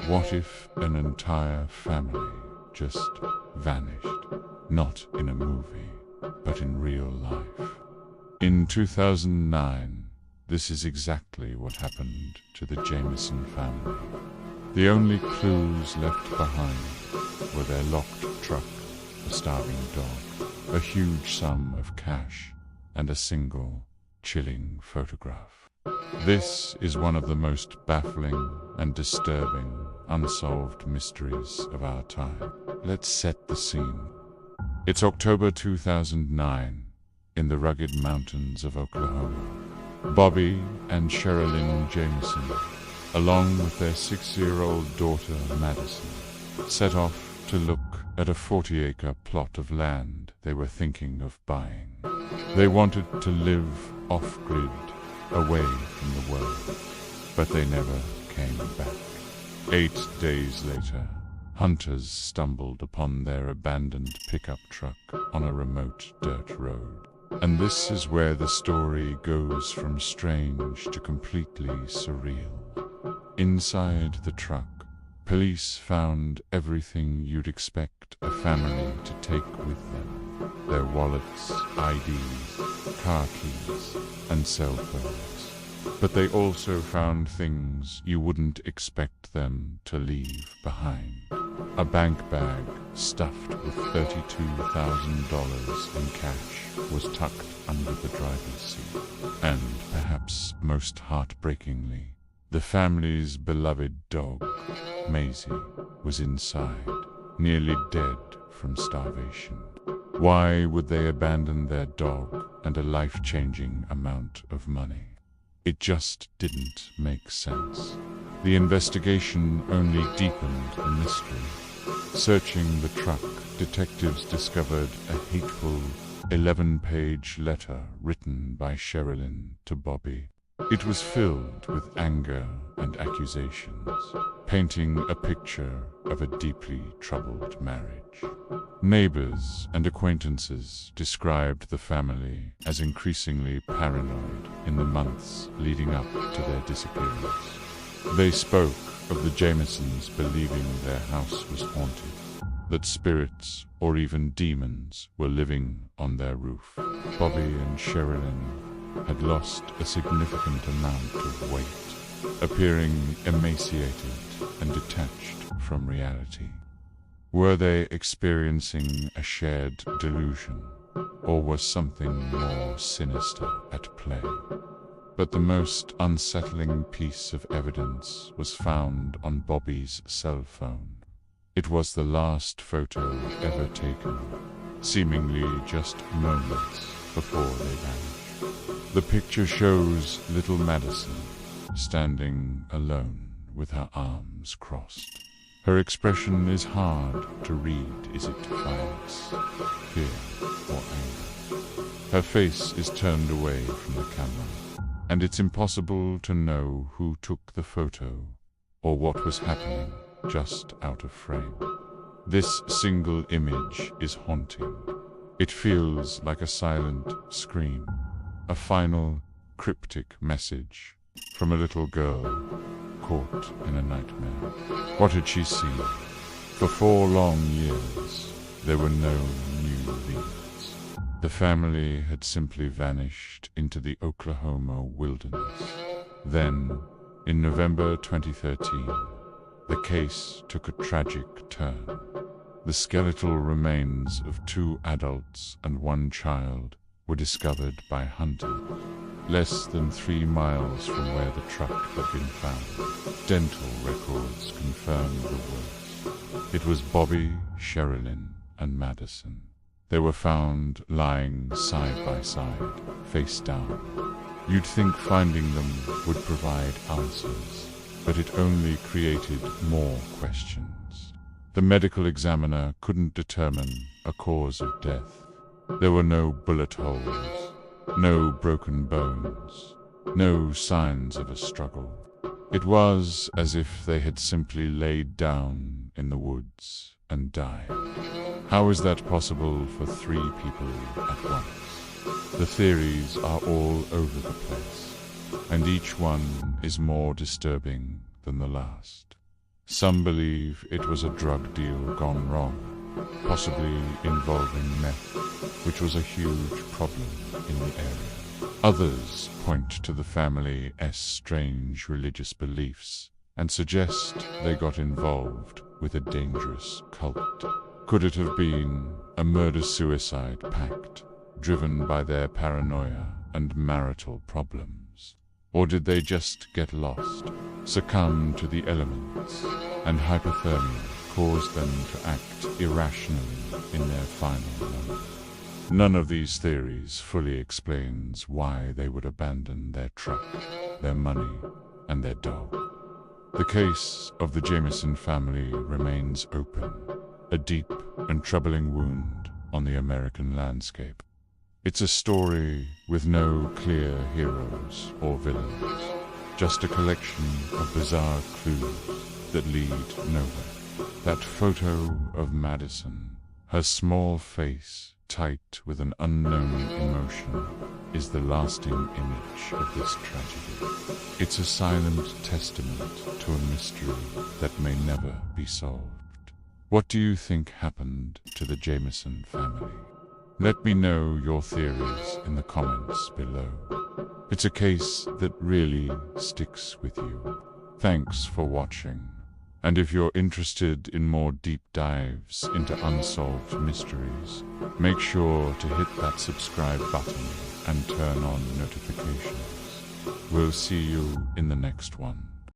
What if an entire family just vanished? Not in a movie, but in real life. In 2009, this is exactly what happened to the Jamison family. The only clues left behind were their locked truck, a starving dog, a huge sum of cash, and a single, chilling photograph. This is one of the most baffling and disturbing unsolved mysteries of our time. Let's set the scene. It's October 2009, in the rugged mountains of Oklahoma. Bobby and Sherilyn Jamison, along with their 6-year-old daughter Madison, set off to look at a 40-acre plot of land they were thinking of buying. They wanted to live off-grid, away from the world, but they never came back. 8 days later, hunters stumbled upon their abandoned pickup truck on a remote dirt road. And this is where the story goes from strange to completely surreal. Inside the truck, police found everything you'd expect a family to take with them: their wallets, IDs, car keys, and cell phones. But they also found things you wouldn't expect them to leave behind. A bank bag stuffed with $32,000 in cash was tucked under the driver's seat. And perhaps most heartbreakingly, the family's beloved dog, Maisie, was inside, nearly dead from starvation. Why would they abandon their dog and a life-changing amount of money? It just didn't make sense. The investigation only deepened the mystery. Searching the truck, detectives discovered a hateful 11-page letter written by Sherilyn to Bobby. It was filled with anger and accusations, painting a picture of a deeply troubled marriage. Neighbors and acquaintances described the family as increasingly paranoid in the months leading up to their disappearance. They spoke of the Jamisons believing their house was haunted, that spirits or even demons were living on their roof. Bobby and Sherilyn had lost a significant amount of weight, appearing emaciated and detached from reality. Were they experiencing a shared delusion, or was something more sinister at play? But the most unsettling piece of evidence was found on Bobby's cell phone. It was the last photo ever taken, seemingly just moments before they vanished. The picture shows little Madison standing alone with her arms crossed. Her expression is hard to read. Is it defiance, fear, or anger? Her face is turned away from the camera, and it's impossible to know who took the photo or what was happening just out of frame. This single image is haunting. It feels like a silent scream, a final cryptic message from a little girl caught in a nightmare. What had she seen? For 4 long years, there were no new leads. The family had simply vanished into the Oklahoma wilderness. Then, in November 2013, the case took a tragic turn. The skeletal remains of 2 adults and 1 child were discovered by hunters, less than 3 miles from where the truck had been found. Dental records confirmed the worst. It was Bobby, Sherilyn, and Madison. They were found lying side by side, face down. You'd think finding them would provide answers, but it only created more questions. The medical examiner couldn't determine a cause of death. There were no bullet holes, no broken bones, no signs of a struggle. It was as if they had simply laid down in the woods and died. How is that possible for 3 people at once? The theories are all over the place, and each one is more disturbing than the last. Some believe it was a drug deal gone wrong, possibly involving meth, which was a huge problem in the area. Others point to the family's strange religious beliefs and suggest they got involved with a dangerous cult. Could it have been a murder-suicide pact driven by their paranoia and marital problems? Or did they just get lost, succumb to the elements, and hypothermia caused them to act irrationally in their final moments? None of these theories fully explains why they would abandon their truck, their money, and their dog. The case of the Jamison family remains open, a deep and troubling wound on the American landscape. It's a story with no clear heroes or villains, just a collection of bizarre clues that lead nowhere. That photo of Madison, her small face tight with an unknown emotion, is the lasting image of this tragedy. It's a silent testament to a mystery that may never be solved. What do you think happened to the Jamison family? Let me know your theories in the comments below. It's a case that really sticks with you. Thanks for watching. And if you're interested in more deep dives into unsolved mysteries, make sure to hit that subscribe button and turn on notifications. We'll see you in the next one.